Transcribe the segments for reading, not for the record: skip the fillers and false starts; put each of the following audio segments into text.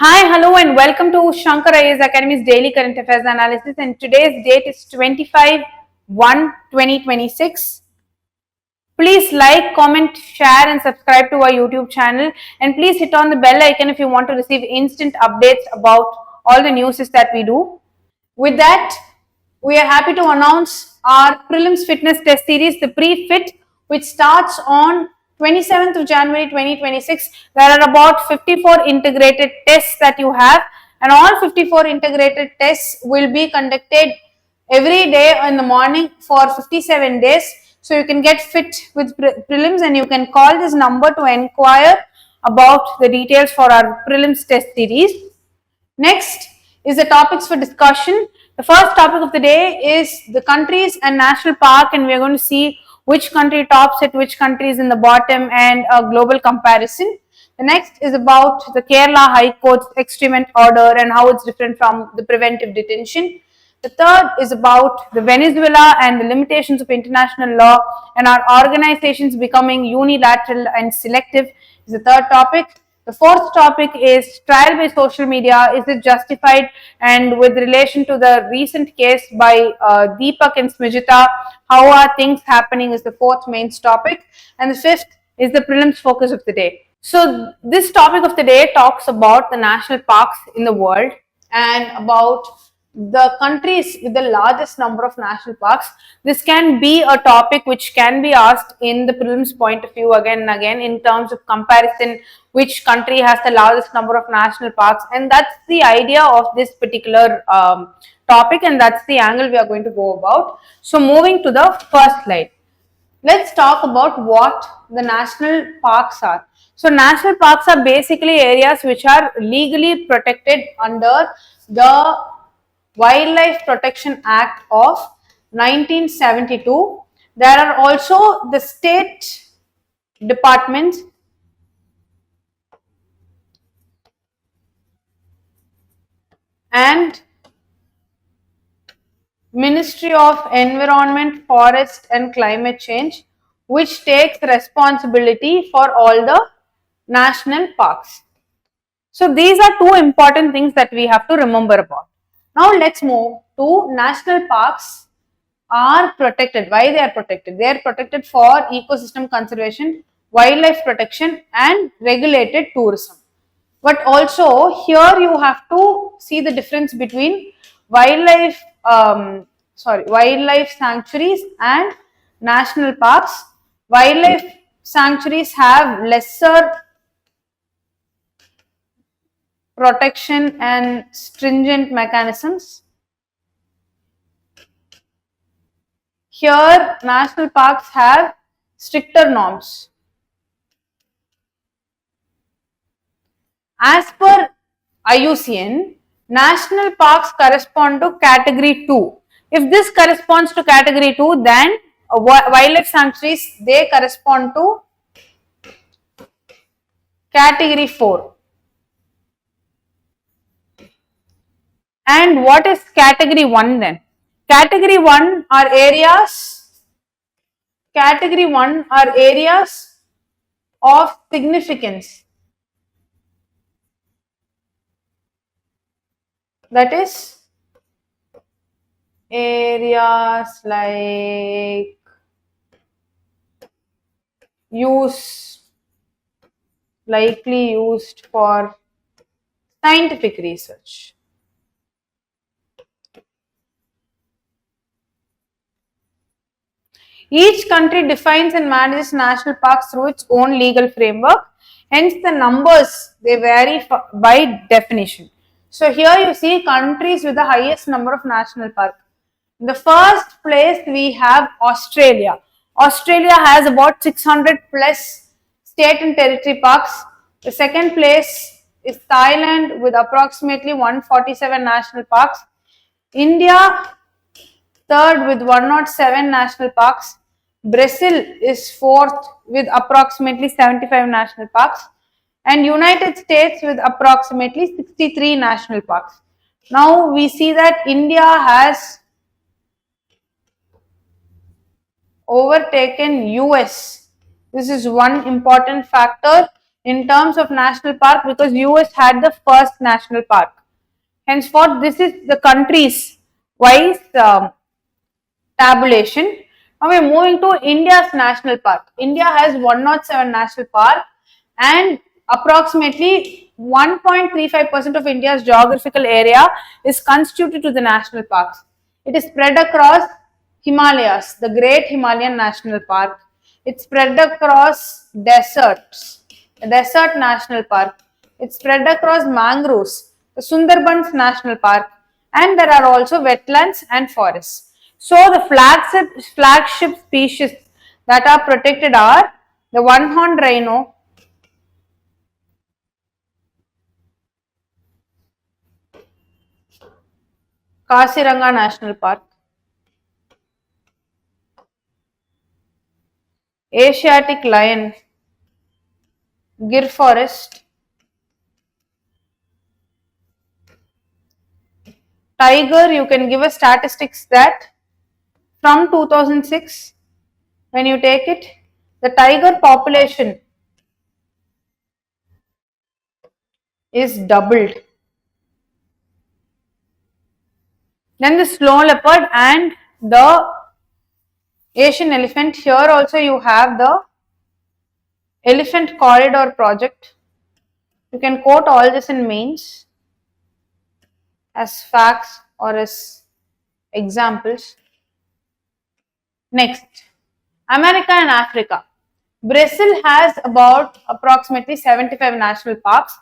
Hi, hello, and welcome to Shankar IAS Academy's daily current affairs analysis. And today's date is 25/1/2026. Please like, comment, share, and subscribe to our YouTube channel. And please hit on the bell icon if you want to receive instant updates about all the news that we do. With that, we are happy to announce our prelims fitness test series, the pre-fit, which starts on 27th of January 2026. There are about 54 integrated tests that you have, and all 54 integrated tests will be conducted every day in the morning for 57 days. So you can get fit with prelims, and you can call this number to inquire about the details for our prelims test series. Next is the topics for discussion. The first topic of the day is the countries and national park, and we are going to see which country tops it, which country is in the bottom, and a global comparison. The next is about the Kerala High Court's extrement order and how it's different from the preventive detention. The third is about the Venezuela and the limitations of international law and our organizations becoming unilateral and selective is the third topic. The fourth topic is trial by social media. Is it justified? And with relation to the recent case by Deepak and Smijita, how are things happening is the fourth main topic. And the fifth is the prelims focus of the day. So this topic of the day talks about the national parks in the world and about the countries with the largest number of national parks. This can be a topic which can be asked in the prelims point of view again and again in terms of comparison, which country has the largest number of national parks, and that's the idea of this particular topic, and that's the angle we are going to go about. So moving to the first slide, let's talk about what the national parks are. So national parks are basically areas which are legally protected under the Wildlife Protection Act of 1972. There are also the state departments and Ministry of Environment, Forest and Climate Change, which takes responsibility for all the national parks. So these are two important things that we have to remember about. Now let's move to national parks are protected. Why they are protected? They are protected for ecosystem conservation, wildlife protection and regulated tourism. But also here you have to see the difference between wildlife wildlife sanctuaries and national parks. Wildlife sanctuaries have lesser protection and stringent mechanisms. Here national parks have stricter norms. As per IUCN, national parks correspond to category 2. If this corresponds to category 2, then wildlife sanctuaries, they correspond to category 4. And what is category 1 then? Category 1 are areas of significance. That is areas like likely used for scientific research. Each country defines and manages national parks through its own legal framework. Hence, the numbers, they vary by definition. So here you see countries with the highest number of national parks. In the first place, we have Australia. Australia has about 600 plus state and territory parks. The second place is Thailand with approximately 147 national parks. India, third with 107 national parks. Brazil is fourth with approximately 75 national parks, and United States with approximately 63 national parks. Now we see that India has overtaken US. This is one important factor in terms of national park because US had the first national park. Henceforth, this is the countries wise tabulation. Now we're moving to India's national park. India has 107 national park and approximately 1.35% of India's geographical area is constituted to the national parks. It is spread across Himalayas, the Great Himalayan National Park. It's spread across deserts, the Desert National Park. It's spread across mangroves, the Sundarbans National Park, and there are also wetlands and forests. So the flagship species that are protected are the one-horned rhino, Kaziranga National Park, Asiatic lion, Gir forest, tiger. You can give a statistics that from 2006, when you take it, the tiger population is doubled. Then the snow leopard and the Asian elephant. Here also you have the Elephant Corridor project. You can quote all this in mains as facts or as examples. Next, America and Africa. Brazil has about approximately 75 national parks.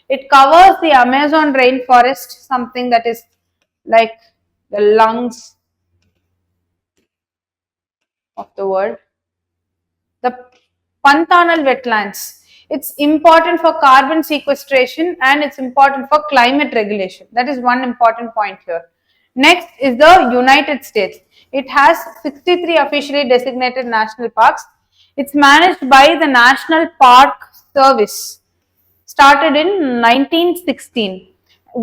It covers the Amazon rainforest, something that is like the lungs of the world. The Pantanal wetlands. It's important for carbon sequestration and it's important for climate regulation. That is one important point here. Next is the United States. It has 63 officially designated national parks. It's managed by the National Park Service, started in 1916.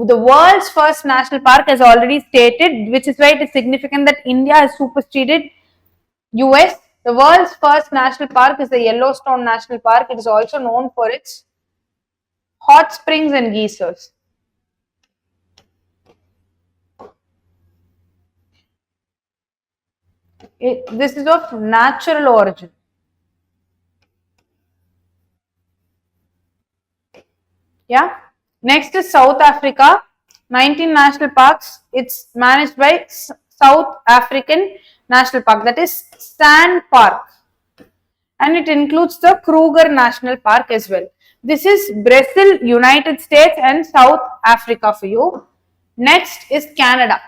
The world's first national park, as already stated, which is why it is significant that India has superseded US. The world's first national park is the Yellowstone National Park. It is also known for its hot springs and geysers. This is of natural origin. Yeah. Next is South Africa. 19 national parks. It's managed by South African National Park, that is Sand Park, and it includes the Kruger National Park as well. This is Brazil, United States and South Africa for you. Next is Canada.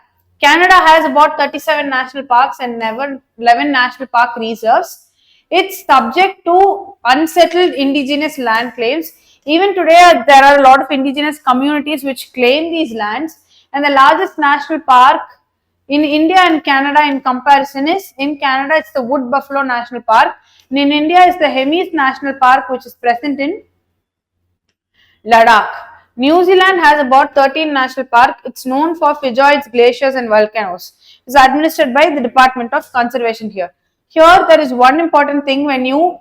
Canada has about 37 national parks and 11 national park reserves. It's subject to unsettled indigenous land claims. Even today, there are a lot of indigenous communities which claim these lands, and the largest national park in India and Canada in comparison is, in Canada it's the Wood Buffalo National Park, and in India is the Hemis National Park, which is present in Ladakh. New Zealand has about 13 national parks. It's known for fijoids, glaciers and volcanoes. It's administered by the Department of Conservation here. Here there is one important thing when you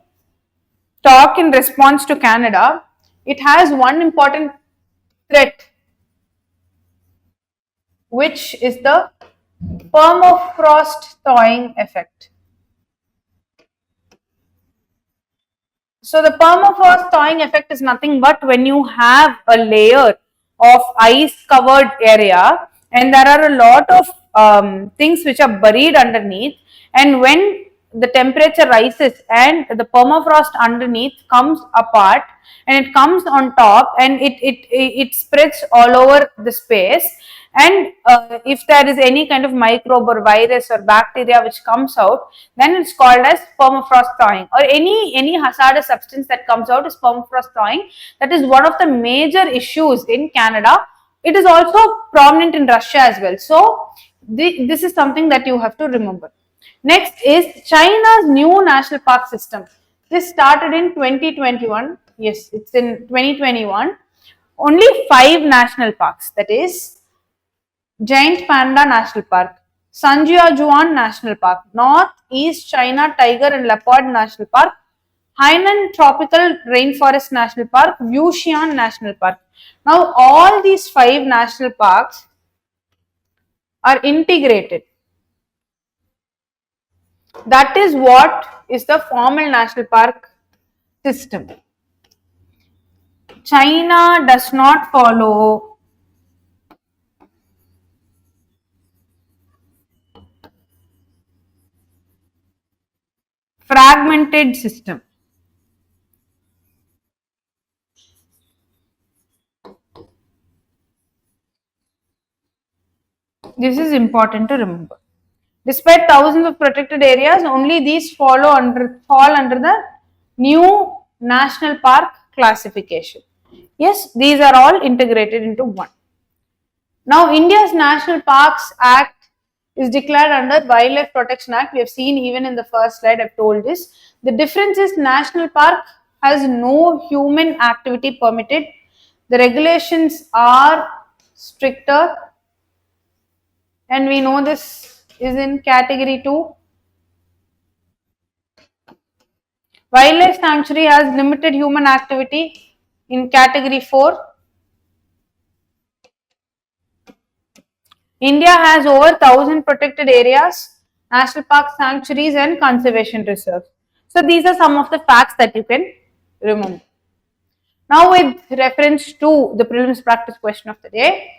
talk in response to Canada. It has one important threat, which is the permafrost thawing effect. So the permafrost thawing effect is nothing but when you have a layer of ice covered area and there are a lot of things which are buried underneath, and when the temperature rises and the permafrost underneath comes apart and it comes on top and it spreads all over the space, and if there is any kind of microbe or virus or bacteria which comes out, then it's called as permafrost thawing, or any hazardous substance that comes out is permafrost thawing. That is one of the major issues in Canada. It is also prominent in Russia as well. So this is something that you have to remember. Next is China's new national park system. This started in 2021. Yes, it's in 2021. Only 5 national parks, that is Giant Panda National Park, Sanjiazhuan National Park, North East China Tiger and Leopard National Park, Hainan Tropical Rainforest National Park, Wuxian National Park. Now all these 5 national parks are integrated. That is what is the formal national park system. China does not follow fragmented system. This is important to remember. Despite thousands of protected areas, only these fall under the new national park classification. Yes, these are all integrated into one. Now, India's National Parks Act is declared under Wildlife Protection Act. We have seen even in the first slide, I've told this. The difference is National Park has no human activity permitted. The regulations are stricter, and we know this is in category 2. Wildlife sanctuary has limited human activity in category 4. India has over 1,000 protected areas, national parks, sanctuaries, and conservation reserves. So these are some of the facts that you can remember. Now, with reference to the prelims practice question of the day,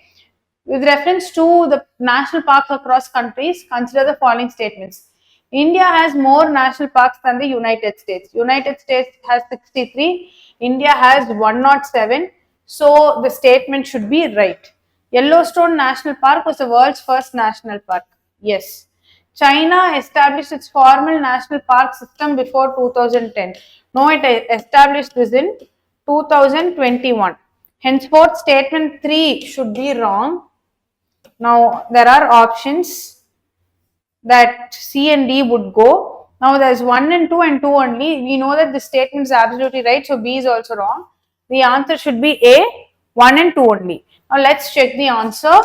with reference to the national parks across countries, consider the following statements. India has more national parks than the United States. United States has 63, India has 107. So the statement should be right. Yellowstone National Park was the world's first national park. Yes. China established its formal national park system before 2010. No, it established this in 2021. Henceforth, statement 3 should be wrong. Now, there are options that C and D would go. Now, there's 1 and 2 and 2 only. We know that the statement is absolutely right, so B is also wrong. The answer should be A, 1 and 2 only. Now, let's check the answer.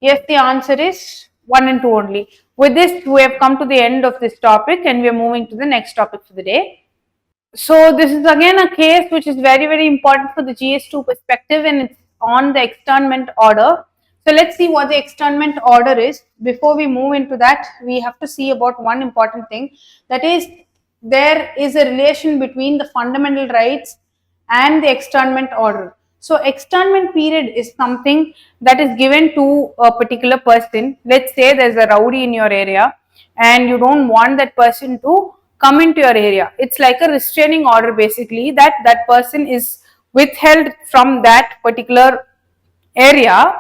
Yes, the answer is 1 and 2 only. With this, we have come to the end of this topic and we are moving to the next topic for the day. So, this is again a case which is very, very important for the GS2 perspective, and it's on the externment order. So, let's see what the externment order is. Before we move into that, we have to see about one important thing, that is, there is a relation between the fundamental rights and the externment order. So, externment period is something that is given to a particular person. Let's say there's a rowdy in your area and you don't want that person to come into your area. It's like a restraining order basically, that that person is withheld from that particular area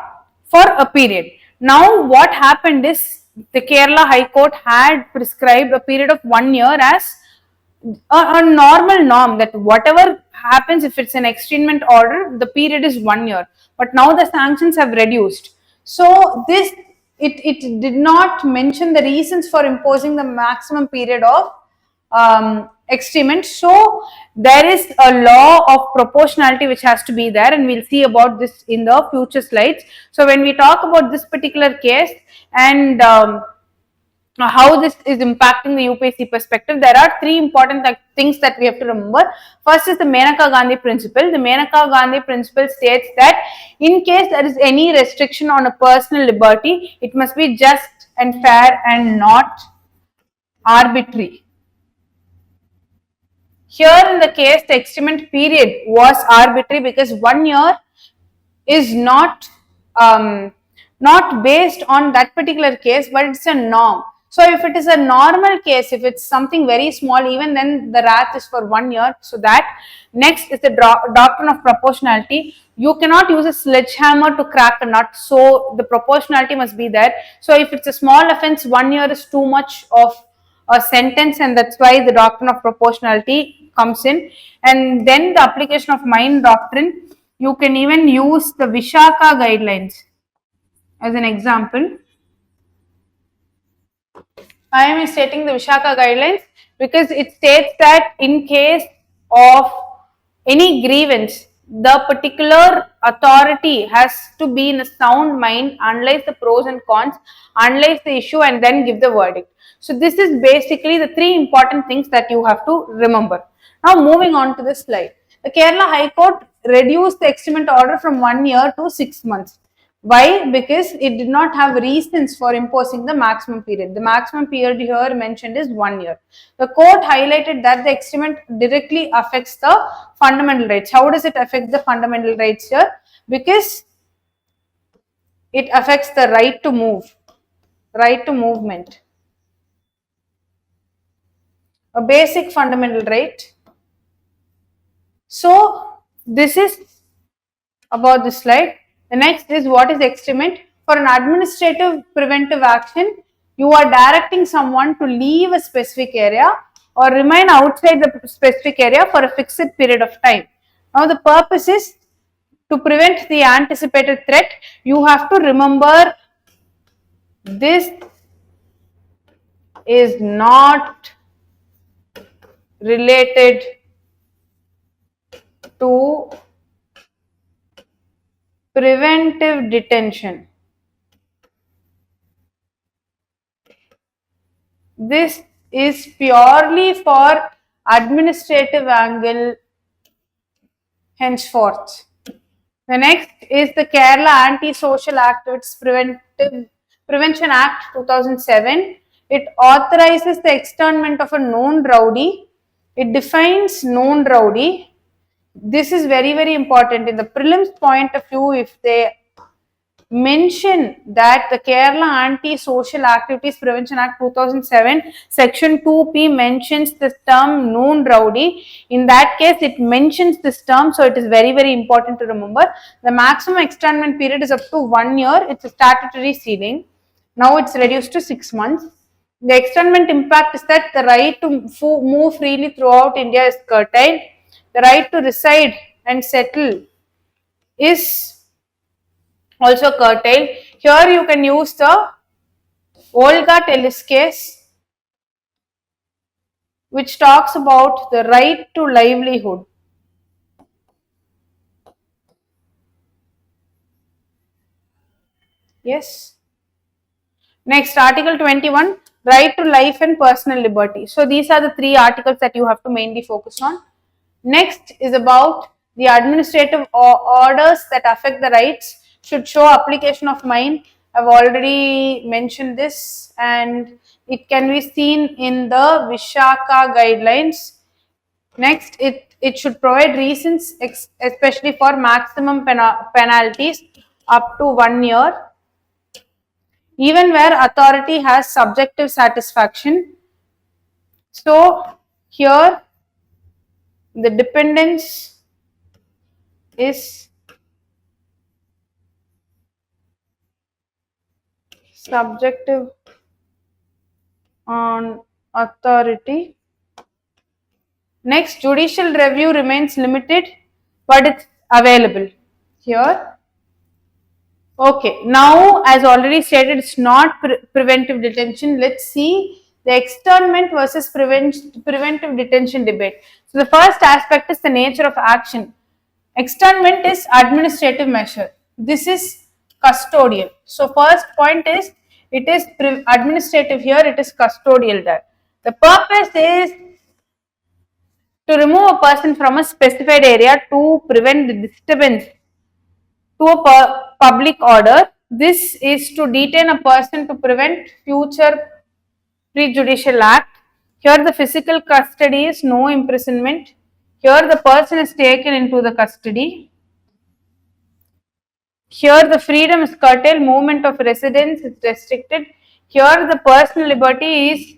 for a period. Now, what happened is the Kerala High Court had prescribed a period of 1 year as a normal norm, that whatever happens, if it's an externment order, the period is 1 year. But now the sanctions have reduced. So this it did not mention the reasons for imposing the maximum period of extrement. So there is a law of proportionality which has to be there, and we'll see about this in the future slides. So when we talk about this particular case and how this is impacting the UPSC perspective, there are 3 important things that we have to remember. First is the Menaka Gandhi principle. The Menaka Gandhi principle states that in case there is any restriction on a personal liberty, it must be just and fair and not arbitrary. Here in the case, the extrement period was arbitrary because 1 year is not based on that particular case, but it's a norm. So if it is a normal case, if it's something very small, even then the wrath is for 1 year. So that next is the doctrine of proportionality. You cannot use a sledgehammer to crack a nut, so the proportionality must be there. So if it's a small offense, 1 year is too much of a sentence, and that's why the doctrine of proportionality comes in. And then the application of Mine doctrine, you can even use the Vishaka guidelines as an example. I am stating the Vishaka guidelines because it states that in case of any grievance, the particular authority has to be in a sound mind, analyze the pros and cons, analyze the issue, and then give the verdict. So this is basically the three important things that you have to remember. Now moving on to the slide. The Kerala High Court reduced the extrement order from 1 year to 6 months. Why? Because it did not have reasons for imposing the maximum period. The maximum period here mentioned is 1 year. The court highlighted that the extrement directly affects the fundamental rights. How does it affect the fundamental rights here? Because it affects the right to move, right to movement. A basic fundamental right. So this is about this slide. The next is what is extrement. For an administrative preventive action, you are directing someone to leave a specific area or remain outside the specific area for a fixed period of time. Now the purpose is to prevent the anticipated threat. You have to remember this is not related to preventive detention. This is purely for administrative angle henceforth. The next is the Kerala Anti-Social Activities Prevention Act 2007. It authorizes the externment of a known rowdy. It defines known rowdy. This is very, very important. In the prelims point of view, if they mention that the Kerala Anti-Social Activities Prevention Act 2007 section 2p mentions this term known rowdy. In that case, it mentions this term, so it is very, very important to remember. The maximum externment period is up to 1 year. It's a statutory ceiling. Now it's reduced to 6 months. The externment impact is that the right to move freely throughout India is curtailed. The right to reside and settle is also curtailed. Here you can use the Olga Tellis case, which talks about the right to livelihood. Yes. Next, Article 21, right to life and personal liberty. So these are the three articles that you have to mainly focus on. Next is about the administrative orders that affect the rights should show application of mind. I've already mentioned this, and it can be seen in the Vishaka guidelines. Next, it should provide reasons, especially for maximum penalties up to 1 year, even where authority has subjective satisfaction. So here the dependence is subjective on authority. Next, judicial review remains limited, but it's available here. Okay, now as already stated, it's not preventive detention. Let's see the externment versus preventive detention debate. So the first aspect is the nature of action. Externment is administrative measure. This is custodial. So first point is it is administrative here, it is custodial there. The purpose is to remove a person from a specified area to prevent the disturbance to a public order. This is to detain a person to prevent future prejudicial act. Here the physical custody is no imprisonment. Here the person is taken into the custody. Here the freedom is curtailed, movement of residence is restricted. Here the personal liberty is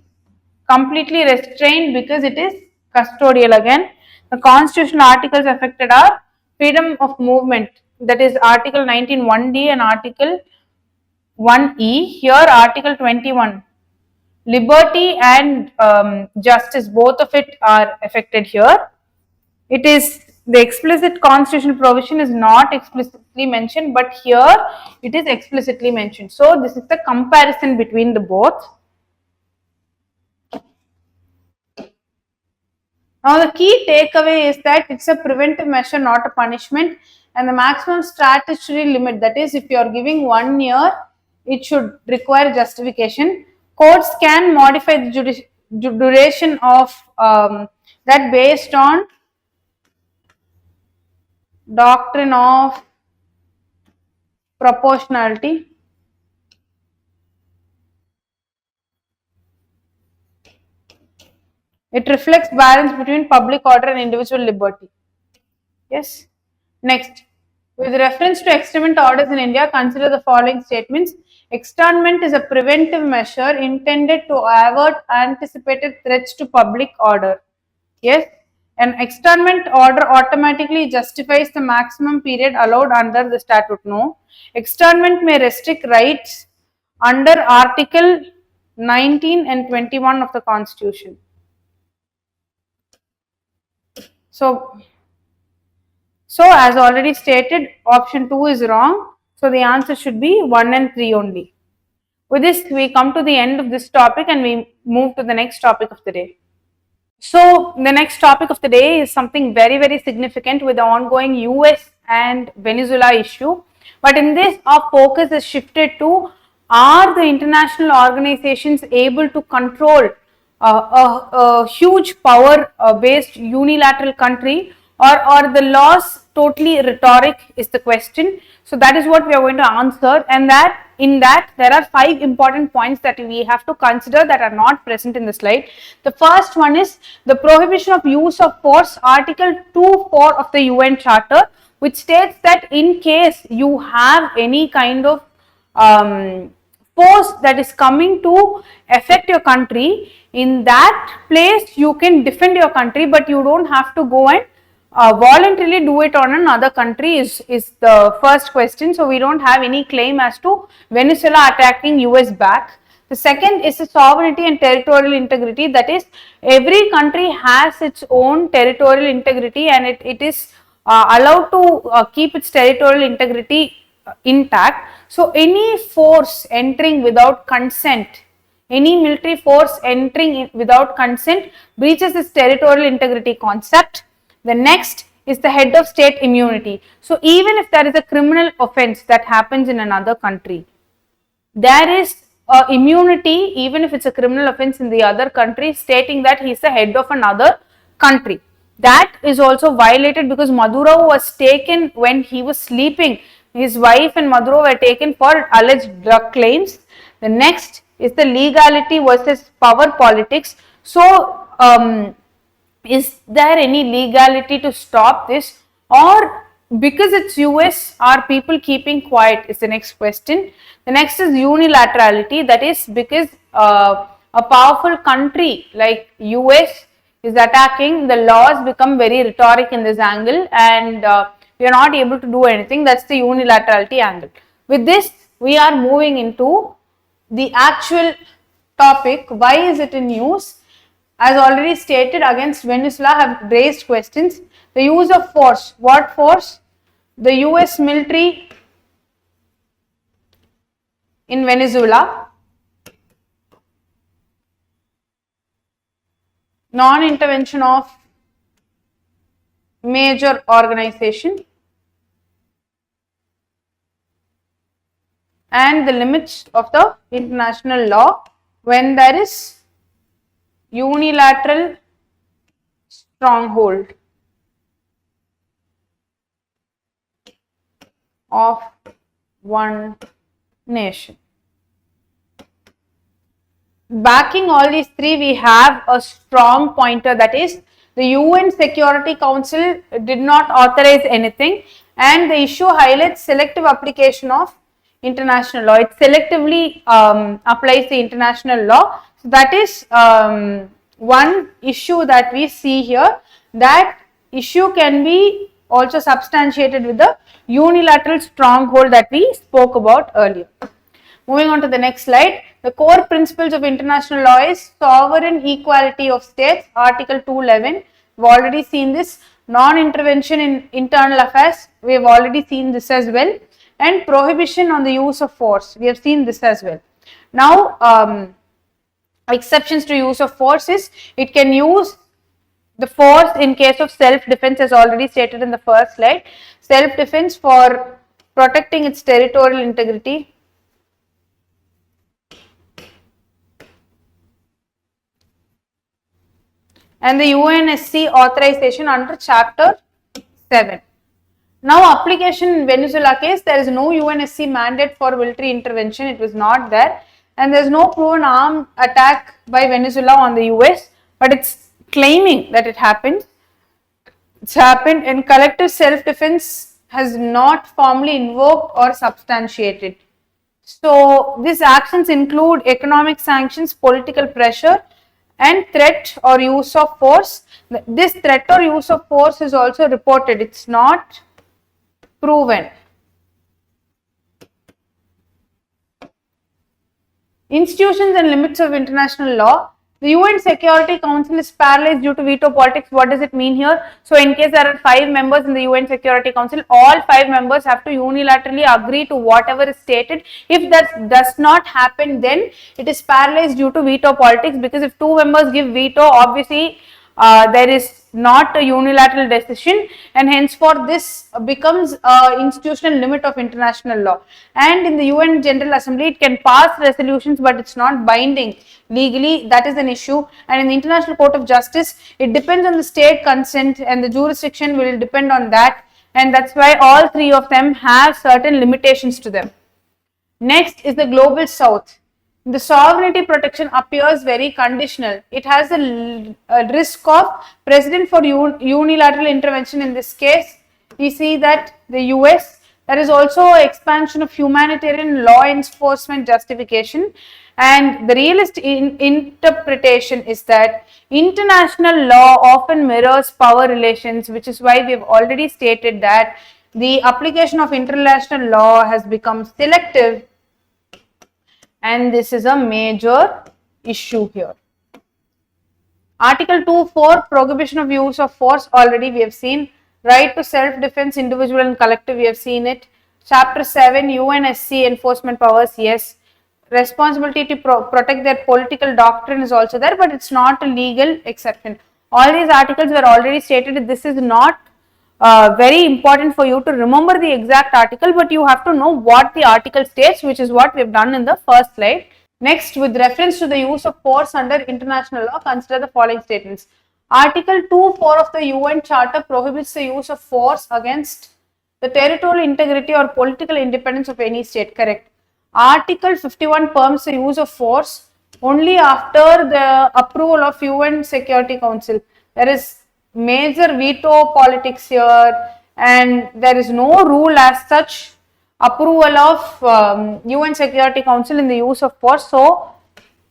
completely restrained because it is custodial again. The constitutional articles affected are freedom of movement, that is Article 19 1D and Article 1E. Here Article 21, liberty and justice, both of it are affected here. It is the explicit constitutional provision is not explicitly mentioned, but here it is explicitly mentioned. So this is the comparison between the both. Now the key takeaway is that it's a preventive measure, not a punishment, and the maximum statutory limit, that is if you are giving 1 year, it should require justification. Courts can modify the duration of that based on doctrine of proportionality. It reflects balance between public order and individual liberty. Yes. Next, with reference to externment orders in India, consider the following statements. Externment is a preventive measure intended to avert anticipated threats to public order. Yes. An externment order automatically justifies the maximum period allowed under the statute. No. Externment may restrict rights under Article 19 and 21 of the Constitution. So as already stated, option 2 is wrong. So the answer should be 1 and 3 only. With this, we come to the end of this topic and we move to the next topic of the day. So the next topic of the day is something very, very significant with the ongoing US and Venezuela issue. But in this, our focus is shifted to, are the international organizations able to control a huge power based unilateral country, or the laws totally rhetoric is the question. So that is what we are going to answer, and that in that there are 5 important points that we have to consider that are not present in the slide. The first one is the prohibition of use of force, Article 2(4) of the UN Charter, which states that in case you have any kind of force that is coming to affect your country, in that place you can defend your country, but you don't have to go and voluntarily do it on another country is the first question. So we don't have any claim as to Venezuela attacking US back. The second is the sovereignty and territorial integrity, that is every country has its own territorial integrity and it is allowed to keep its territorial integrity intact. So any force entering without consent, any military force entering without consent breaches this territorial integrity concept. The next is the head of state immunity. So even if there is a criminal offense that happens in another country, there is immunity even if it's a criminal offense in the other country, stating that he is the head of another country. That is also violated because Maduro was taken when he was sleeping. His wife and Maduro were taken for alleged drug claims. The next is the legality versus power politics. So is there any legality to stop this, or because it's US, are people keeping quiet is the next question. The next is unilaterality, that is because a powerful country like US is attacking, the laws become very rhetoric in this angle and we are not able to do anything. That's the unilaterality angle. With this, we are moving into the actual topic. Why is it in use? As already stated, against Venezuela have raised questions. The use of force. What force? The US military in Venezuela. Non-intervention of major organization. And the limits of the international law when there is unilateral stronghold of one nation. Backing all these three, we have a strong pointer, that is the UN Security Council did not authorize anything, and the issue highlights selective application of international law. It selectively applies the international law. So that is one issue that we see here. That issue can be also substantiated with the unilateral stronghold that we spoke about earlier. Moving on to the next slide. The core principles of international law is sovereign equality of states, Article 211. We've already seen this. Non-intervention in internal affairs, we have already seen this as well. And prohibition on the use of force, we have seen this as well. Now, exceptions to use of force is, it can use the force in case of self-defense, as already stated in the first slide. Self-defense for protecting its territorial integrity. and the UNSC authorization under Chapter 7. Now, application in Venezuela case, there is no UNSC mandate for military intervention. It was not there, and there is no proven armed attack by Venezuela on the US, but it's claiming that it happened. It's happened, and collective self-defense has not formally invoked or substantiated. So, these actions include economic sanctions, political pressure, and threat or use of force. This threat or use of force is also reported. It's not proven. Institutions and limits of international law. The UN Security Council is paralyzed due to veto politics. What does it mean here? So, in case there are 5 members in the UN Security Council, all 5 members have to unilaterally agree to whatever is stated. If that does not happen, then it is paralyzed due to veto politics, because if 2 members give veto, obviously there is not a unilateral decision, and henceforth this becomes an institutional limit of international law. And in the UN General Assembly, it can pass resolutions, but it's not binding legally. That is an issue. And in the International Court of Justice, it depends on the state consent, and the jurisdiction will depend on that, and that's why all 3 of them have certain limitations to them. Next is the Global South. The sovereignty protection appears very conditional. It has a risk of precedent for unilateral intervention. In this case, we see that the US, there is also expansion of humanitarian law enforcement justification, and the realist interpretation is that international law often mirrors power relations, which is why we have already stated that the application of international law has become selective, and this is a major issue here. Article 2.4, prohibition of use of force, already we have seen. Right to self-defense, individual and collective, we have seen it. Chapter 7, UNSC enforcement powers, yes. Responsibility to protect their political doctrine is also there, but it's not a legal exception. All these articles were already stated. This is not very important for you to remember the exact article, but you have to know what the article states, which is what we have done in the first slide. Next, with reference to the use of force under international law, consider the following statements. Article 2.4 of the UN Charter prohibits the use of force against the territorial integrity or political independence of any state. Correct. Article 51 permits the use of force only after the approval of UN Security Council. There is major veto politics here, and there is no rule as such approval of UN Security Council in the use of force. So,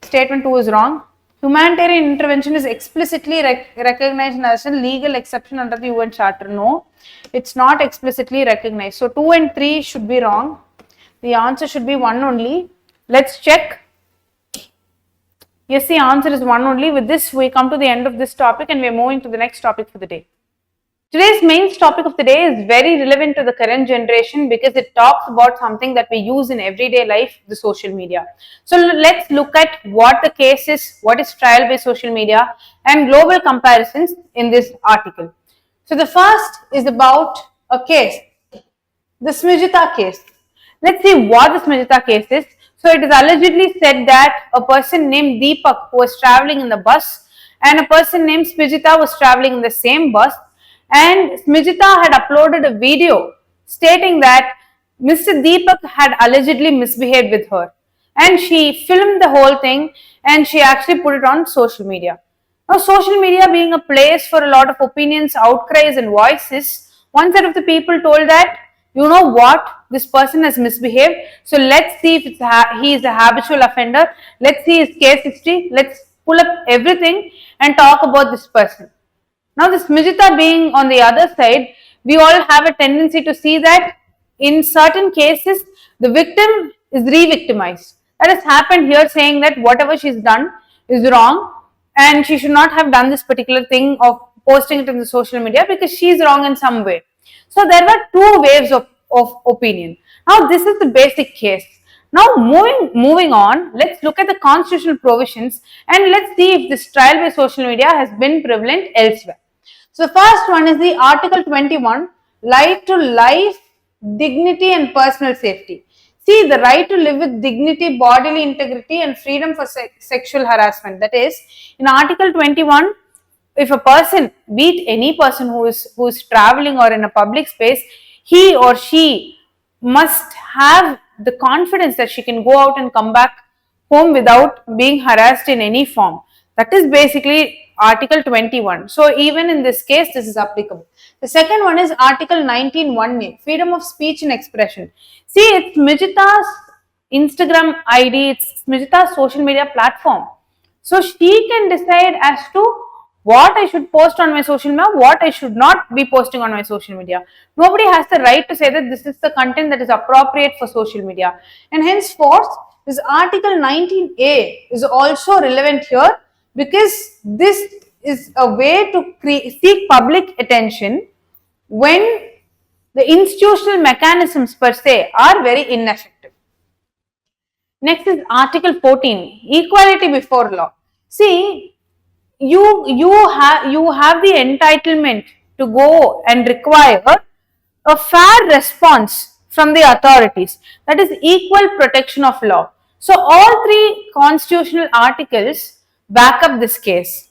statement 2 is wrong. Humanitarian intervention is explicitly recognized as a legal exception under the UN Charter. No, it's not explicitly recognized. So, 2 and 3 should be wrong. The answer should be 1 only. Let's check. Yes, the answer is 1 only. With this, we come to the end of this topic, and we are moving to the next topic for the day. Today's main topic of the day is very relevant to the current generation because it talks about something that we use in everyday life, the social media. So let's look at what the case is, what is trial-based social media, and global comparisons in this article. So the first is about a case, the Smijita case. Let's see what the Smijita case is. So it is allegedly said that a person named Deepak who was traveling in the bus and a person named Smijita was traveling in the same bus, and Smijita had uploaded a video stating that Mr. Deepak had allegedly misbehaved with her, and she filmed the whole thing and she actually put it on social media. Now, social media being a place for a lot of opinions, outcries and voices, one set of the people told that, you know what, this person has misbehaved, so let's see if he is a habitual offender, let's see his case history, let's pull up everything and talk about this person. Now, this Smijita being on the other side, we all have a tendency to see that in certain cases, the victim is re-victimized. That has happened here, saying that whatever she's done is wrong and she should not have done this particular thing of posting it in the social media because she's wrong in some way. So, there were 2 waves of opinion. Now, this is the basic case. Now, moving on, let's look at the constitutional provisions and let's see if this trial-based social media has been prevalent elsewhere. So, the first one is the Article 21, right to life, dignity and personal safety. See, the right to live with dignity, bodily integrity and freedom for sexual harassment. That is, in Article 21, if a person, be it any person who is traveling or in a public space, he or she must have the confidence that she can go out and come back home without being harassed in any form. That is basically Article 21. So even in this case, this is applicable. The second one is Article 19(1)(a), freedom of speech and expression. See, it's Mijita's Instagram ID, it's Mijita's social media platform. So she can decide as to what I should post on my social media, what I should not be posting on my social media. Nobody has the right to say that this is the content that is appropriate for social media. And henceforth, this Article 19(a) is also relevant here, because this is a way to seek public attention when the institutional mechanisms per se are very ineffective. Next is Article 14, equality before law. See, you have the entitlement to go and require a fair response from the authorities. That is equal protection of law. So all three constitutional articles back up this case.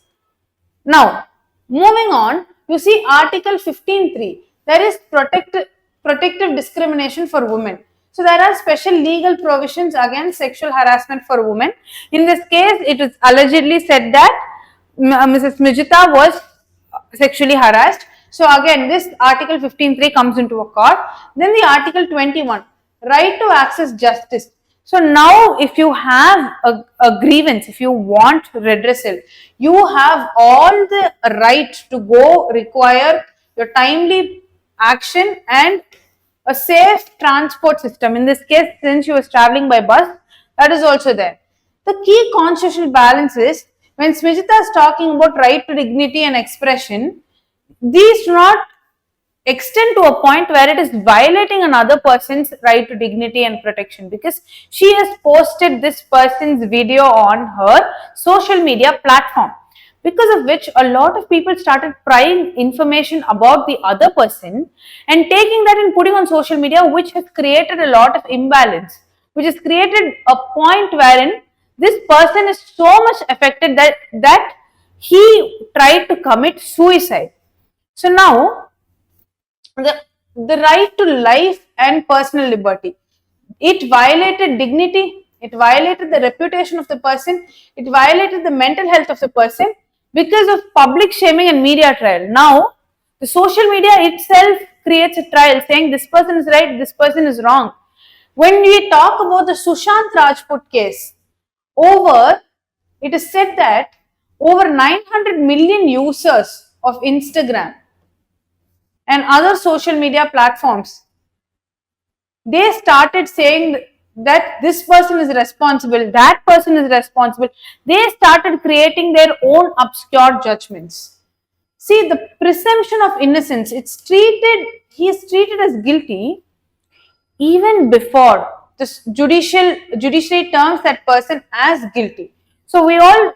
Now, moving on, you see Article 15(3). There is protective discrimination for women. So there are special legal provisions against sexual harassment for women. In this case, it is allegedly said that Mrs. Mijita was sexually harassed. So again, this Article 15(3) comes into a court. Then the Article 21, right to access justice. So now if you have a grievance, if you want redressal, you have all the right to go require your timely action and a safe transport system. In this case, since you was traveling by bus, that is also there. The key constitutional balance is, when Smijita is talking about right to dignity and expression, these do not extend to a point where it is violating another person's right to dignity and protection, because she has posted this person's video on her social media platform, because of which a lot of people started prying information about the other person and taking that and putting on social media, which has created a lot of imbalance, which has created a point wherein this person is so much affected that he tried to commit suicide. So now, the right to life and personal liberty, it violated dignity, it violated the reputation of the person, it violated the mental health of the person because of public shaming and media trial. Now, the social media itself creates a trial saying this person is right, this person is wrong. When we talk about the Sushant Rajput case, it is said that over 900 million users of Instagram and other social media platforms, they started saying that this person is responsible, that person is responsible. They started creating their own obscure judgments. See, the presumption of innocence, he is treated as guilty even before the judiciary terms that person as guilty. So we all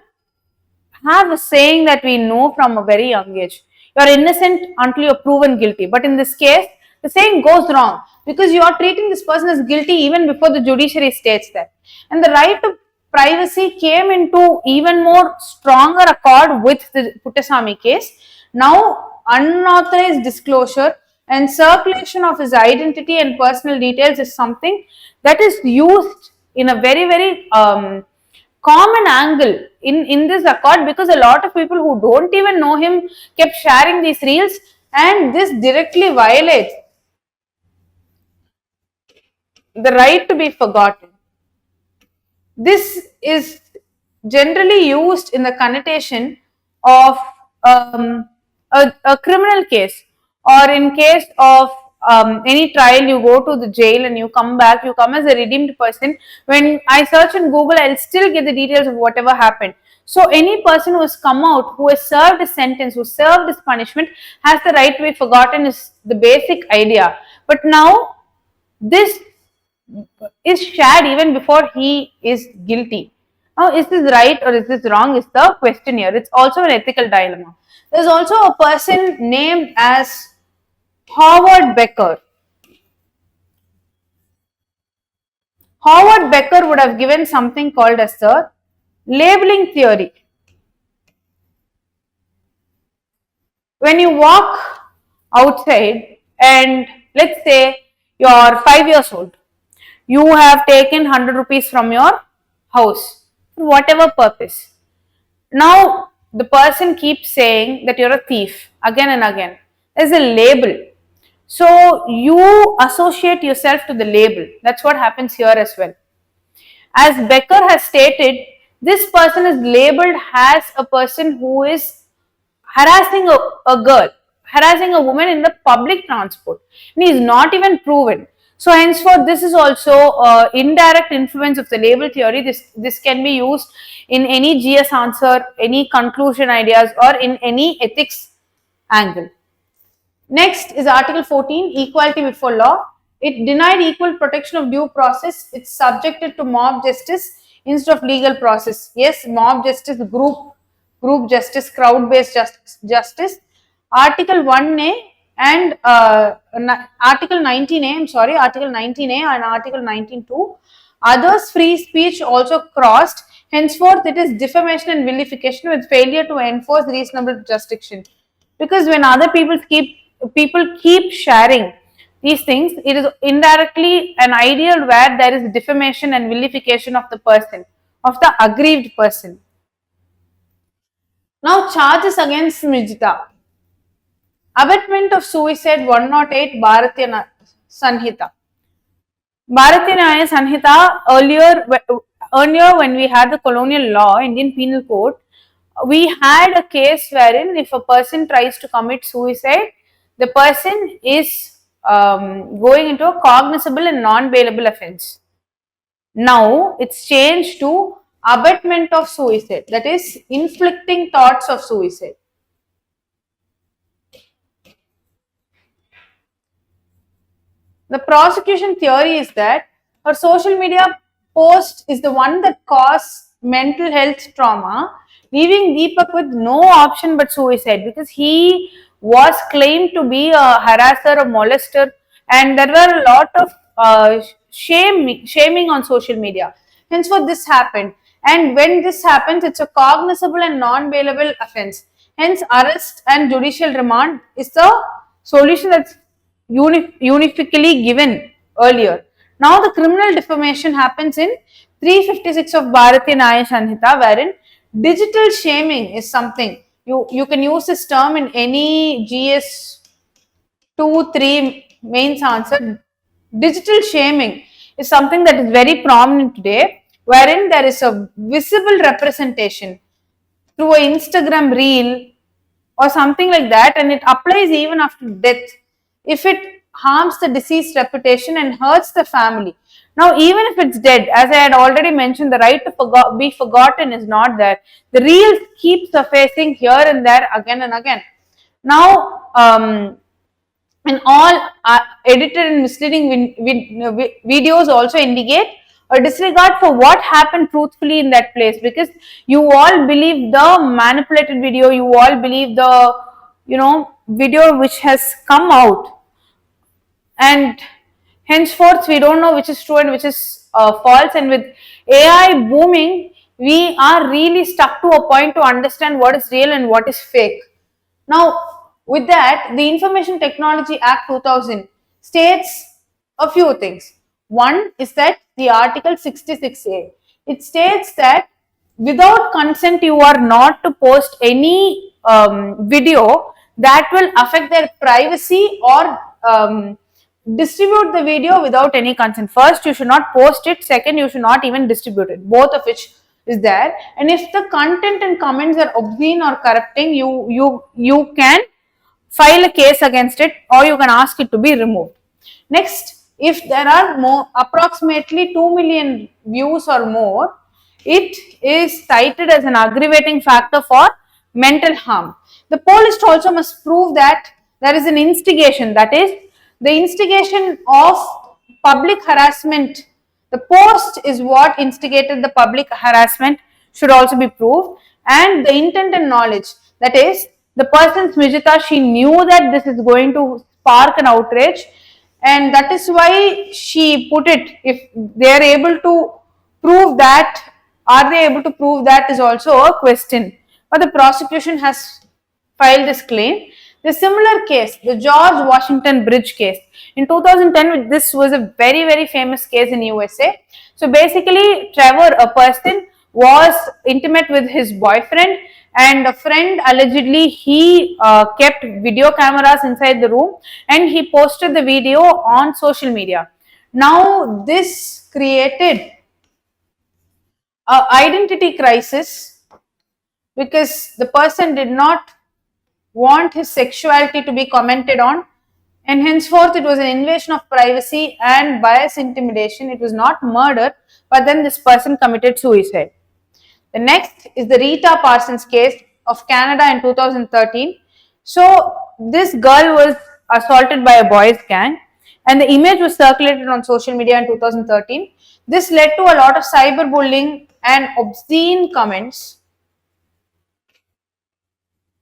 have a saying that we know from a very young age. You are innocent until you are proven guilty. But in this case, the saying goes wrong, because you are treating this person as guilty even before the judiciary states that. And the right to privacy came into even more stronger accord with the Puttasamy case. Now, unauthorized disclosure and circulation of his identity and personal details is something that is used in a very, very common angle in this accord, because a lot of people who don't even know him kept sharing these reels, and this directly violates the right to be forgotten. This is generally used in the connotation of a criminal case, or in case of any trial, you go to the jail and you come back, you come as a redeemed person. When I search in Google, I'll still get the details of whatever happened. So any person who has come out, who has served his sentence, who served his punishment, has the right to be forgotten, is the basic idea. But now this is shared even before he is guilty. Now, is this right or is this wrong is the question here. It's also an ethical dilemma. There's also a person named as Howard Becker. Howard Becker would have given something called as the labeling theory. When you walk outside and let's say you're 5 years old, you have taken 100 rupees from your house for whatever purpose. Now the person keeps saying that you're a thief again and again. There's a label. So you associate yourself to the label. That's what happens here as well. As Becker has stated, this person is labeled as a person who is harassing a girl, harassing a woman in the public transport, and he is not even proven. So henceforth, this is also indirect influence of the label theory. This can be used in any GS answer, any conclusion ideas, or in any ethics angle. Next is Article 14, equality before law. It denied equal protection of due process. It's subjected to mob justice instead of legal process. Yes, mob justice, group justice, crowd-based justice. Article 1A and Article 19A, I'm sorry, Article 19A and Article 19.2. Others' free speech also crossed. Henceforth, it is defamation and vilification with failure to enforce reasonable jurisdiction. Because when other people keep sharing these things, it is indirectly an ideal where there is defamation and vilification of the person, of the aggrieved person. Now, charges against Smrjita. Abetment of suicide 108 Bharatiya Sanhita. Bharatiya Nyaya Sanhita, earlier when we had the colonial law, Indian Penal Code, we had a case wherein if a person tries to commit suicide, the person is going into a cognizable and non-bailable offence. Now it's changed to abetment of suicide, that is inflicting thoughts of suicide. The prosecution theory is that her social media post is the one that caused mental health trauma, leaving Deepak with no option but suicide, because he was claimed to be a harasser, a molester, and there were a lot of shaming on social media. Henceforth, this happened. And when this happens, it's a cognizable and non-bailable offence. Hence, arrest and judicial remand is the solution that's unifically given earlier. Now the criminal defamation happens in 356 of Bharatiya Nyaya Sanhita, wherein digital shaming is something. You can use this term in any GS 2-3 mains answer. Digital shaming is something that is very prominent today, wherein there is a visible representation through an Instagram reel or something like that, and it applies even after death if it harms the deceased reputation and hurts the family. Now, even if it's dead, as I had already mentioned, the right to be forgotten is not there. The reel keeps surfacing here and there again and again. Now, and all edited and misleading videos also indicate a disregard for what happened truthfully in that place, because you all believe the manipulated video, you all believe the video which has come out, and henceforth we don't know which is true and which is false. And with AI booming, we are really stuck to a point to understand what is real and what is fake. Now, with that, the Information Technology Act 2000 states a few things. One is that the Article 66A, it states that without consent you are not to post any video that will affect their privacy or distribute the video without any consent. First, you should not post it. Second, you should not even distribute it. Both of which is there. And if the content and comments are obscene or corrupting, you can file a case against it, or you can ask it to be removed. Next, if there are approximately 2 million views or more, it is cited as an aggravating factor for mental harm. The pollist also must prove that there is an instigation, that is, the instigation of public harassment. The post is what instigated the public harassment should also be proved, and the intent and knowledge, that is, the person Smrjita, she knew that this is going to spark an outrage, and that is why she put it. If they are able to prove that, are they able to prove that is also a question. But the prosecution has filed this claim. The similar case, the George Washington Bridge case. In 2010, this was a very, very famous case in USA. So basically, Trevor, a person, was intimate with his boyfriend, and a friend allegedly he kept video cameras inside the room and he posted the video on social media. Now, this created an identity crisis because the person did not want his sexuality to be commented on, and henceforth it was an invasion of privacy and bias intimidation. It was not murder, but then this person committed suicide. The next is the Rita Parsons case of Canada in 2013. So this girl was assaulted by a boys gang and the image was circulated on social media in 2013. This led to a lot of cyberbullying and obscene comments,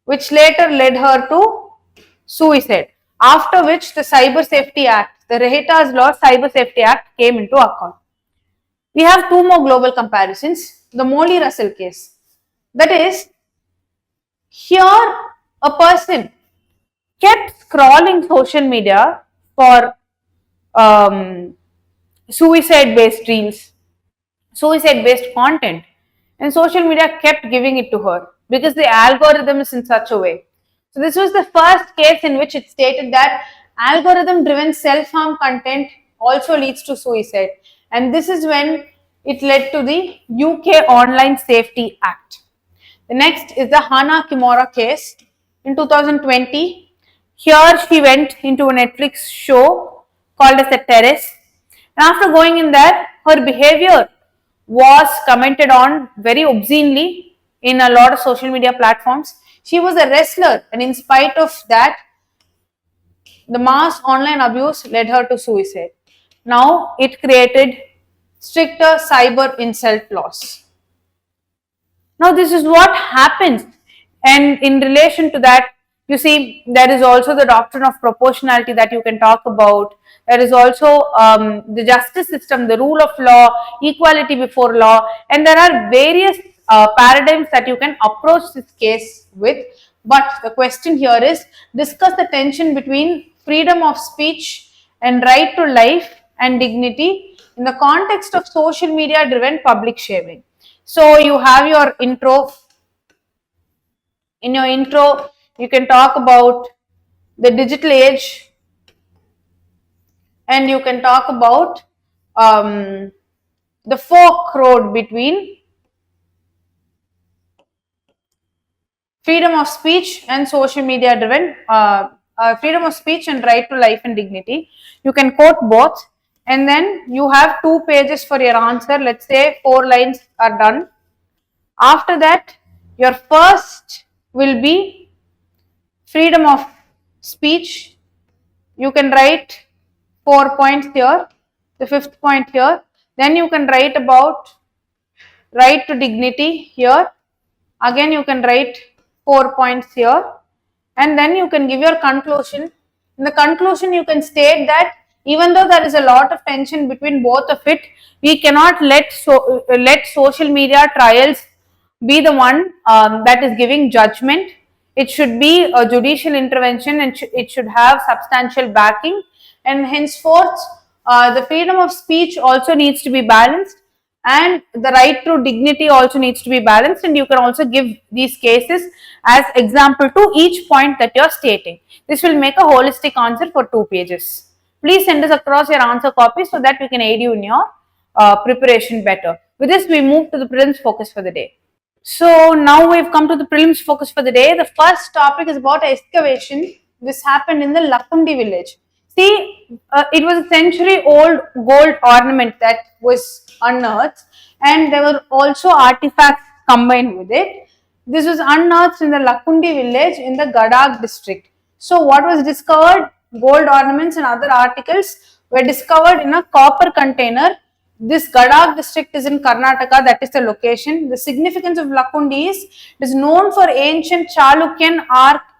which later led her to suicide. After which the Cyber Safety Act, the Rehetas Law Cyber Safety Act came into account. We have two more global comparisons. The Molly Russell case. That is, here a person kept scrolling social media for suicide-based reels, suicide-based content, and social media kept giving it to her because the algorithm is in such a way. So this was the first case in which it stated that algorithm-driven self-harm content also leads to suicide, and this is when it led to the UK Online Safety Act. The next is the Hana Kimura case in 2020. Here she went into a Netflix show called as The Terrace, and after going in there, her behavior was commented on very obscenely in a lot of social media platforms. She was a wrestler, and in spite of that, the mass online abuse led her to suicide. Now it created stricter cyber incel laws. Now this is what happens, and in relation to that, you see, there is also the doctrine of proportionality that you can talk about. There is also the justice system, the rule of law, equality before law, and there are various paradigms that you can approach this case with. But the question here is, discuss the tension between freedom of speech and right to life and dignity in the context of social media driven public shaming. So you have your intro. In your intro, you can talk about the digital age, and you can talk about the fork road between freedom of speech and social media driven freedom of speech and right to life and dignity. You can quote both, and then you have 2 pages for your answer. Let's say 4 lines are done. After that, your first will be freedom of speech. You can write 4 points here, the 5th point here. Then you can write about right to dignity here. Again, you can write 4 points here, and then you can give your conclusion. In the conclusion, you can state that even though there is a lot of tension between both of it, we cannot let social media trials be the one that is giving judgment. It should be a judicial intervention, and it should have substantial backing, and henceforth the freedom of speech also needs to be balanced, and the right to dignity also needs to be balanced, and you can also give these cases as example to each point that you are stating. This will make a holistic answer for 2 pages. Please send us across your answer copies so that we can aid you in your preparation better. With this, we move to the prelims focus for the day. So now we've come to the prelims focus for the day. The first topic is about excavation. This happened in the Lakkundi village. See, it was a century-old gold ornament that was unearthed, and there were also artifacts combined with it. This was unearthed in the Lakkundi village in the Gadag district. So what was discovered? Gold ornaments and other articles were discovered in a copper container. This Gadag district is in Karnataka, that is the location. The significance of Lakkundi is, it is known for ancient Chalukyan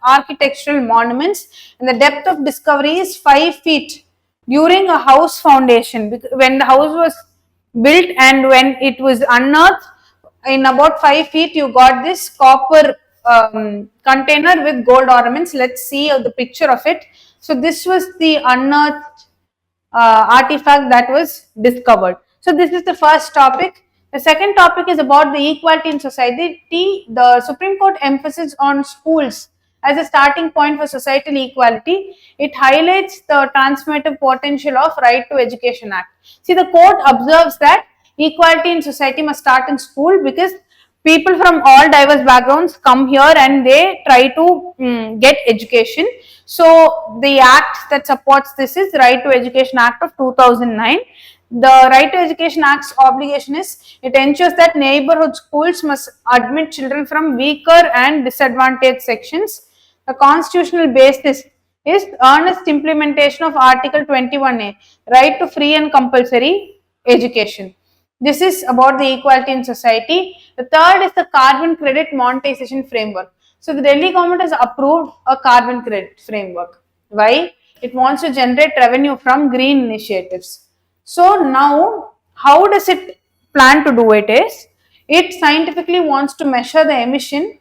architectural monuments, and the depth of discovery is 5 feet during a house foundation. When the house was built and when it was unearthed, in about 5 feet you got this copper container with gold ornaments. Let's see the picture of it. So this was the unearthed artifact that was discovered. So this is the first topic. The second topic is about the equality in society. The Supreme Court emphasis on schools as a starting point for societal equality. It highlights the transformative potential of Right to Education Act. See, the court observes that equality in society must start in school because people from all diverse backgrounds come here and they try to get education. So the act that supports this is Right to Education Act of 2009. The Right to Education Act's obligation is it ensures that neighborhood schools must admit children from weaker and disadvantaged sections. The constitutional basis is earnest implementation of Article 21A, right to free and compulsory education. This is about the equality in society. The third is the carbon credit monetization framework. So the Delhi government has approved a carbon credit framework. Why? It wants to generate revenue from green initiatives. So now, how does it plan to do it is, it scientifically wants to measure the emission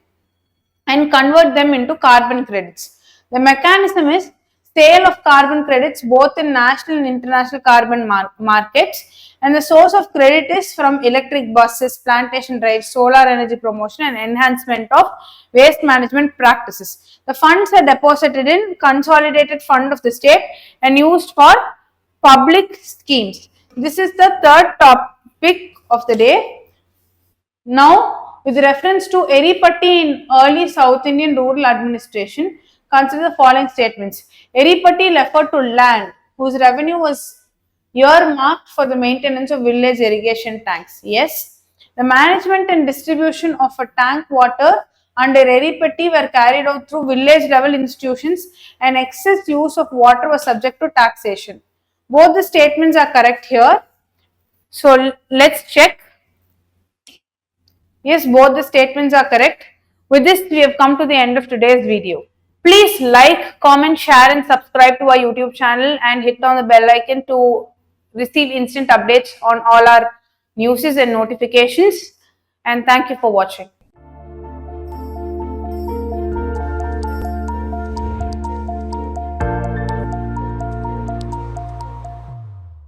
and convert them into carbon credits. The mechanism is sale of carbon credits both in national and international carbon markets, and the source of credit is from electric buses, plantation drives, solar energy promotion and enhancement of waste management practices. The funds are deposited in consolidated fund of the state and used for public schemes. This is the third topic of the day. Now, with reference to Eripatti in early South Indian rural administration, consider the following statements. Eripatti referred to land whose revenue was earmarked for the maintenance of village irrigation tanks. Yes, the management and distribution of a tank water under Eripatti were carried out through village level institutions, and excess use of water was subject to taxation. Both the statements are correct here. So let's check. Yes, both the statements are correct. With this, we have come to the end of today's video. Please like, comment, share and subscribe to our YouTube channel and hit on the bell icon to receive instant updates on all our news and notifications. And thank you for watching.